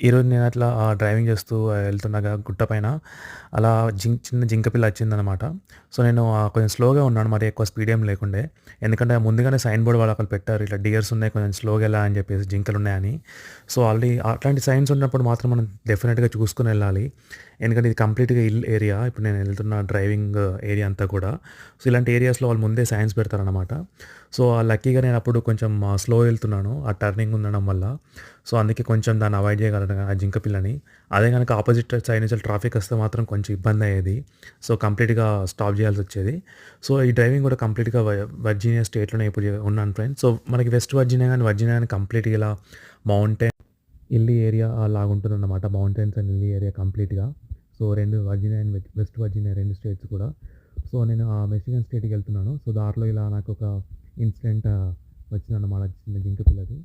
ఈరోజు నేను అట్లా డ్రైవింగ్ చేస్తూ వెళ్తుండగా గుట్ట పైన అలా చిన్న జింక పిల్ల వచ్చిందనమాట. సో, నేను కొంచెం స్లోగా ఉన్నాను. మరి ఎక్కువ స్పీడ్ ఏం లేకుండే. ఎందుకంటే ముందుగానే సైన్ బోర్డ్ వాళ్ళు అక్కడ పెట్టారు. ఇట్లా డియర్స్ ఉన్నాయి కొంచెం స్లోగా ఎళ్ళా అని చెప్పేసి జింకలున్నాయని. సో, ఆల్రెడీ అట్లాంటి సైన్స్ ఉన్నప్పుడు మాత్రం మనం డెఫినిట్‌గా చూసుకొని ఎళ్ళాలి. ఎందుకంటే ఇది కంప్లీట్‌గా హిల్ ఏరియా. ఇప్పుడు నేను వెళ్తున్న డ్రైవింగ్ ఏరియా అంతా కూడా. సో, ఇలాంటి ఏరియాస్‌లో వాళ్ళు ముందే సైన్స్ పెడతారనమాట. సో, లక్కీగా నేను అప్పుడు కొంచెం స్లో వెళ్తున్నాను. ఆ టర్నింగ్ ఉండడం వల్ల. సో, అందుకే కొంచెం దాన్ని అవాయిడ్ చేయగలను ఆ జింక పిల్లని. అదే గనక ఆపోజిట్ సైడ్ నుంచి ట్రాఫిక్ వస్తే మాత్రం కొంచెం ఇబ్బందయ్యేది. సో, కంప్లీట్‌గా స్టాప్ చేయాల్సొచ్చేది. సో, ఈ డ్రైవింగ్ కూడా కంప్లీట్‌గా వర్జీనియా స్టేట్‌లోనే ఇప్పుడు ఉన్నాను ఫ్రెండ్స్. సో, మనకి వెస్ట్ వర్జీనియా గాని కంప్లీట్‌గా ఇలా మౌంటైన్, హిల్లీ ఏరియా లాగుంటుందన్నమాట. మౌంటైన్స్ అండ్ హిల్లీ ఏరియా కంప్లీట్‌గా. So, 2 Virginia and West Virginia 2 states కూడా. సో, నేను మిచిగన్ స్టేట్‌కెళ్తున్నాను. సో, దారిలో ఇలా నాకొక ఇన్సిడెంట్ వచ్చిందన్నమాట చిన్న జింక పిల్లది.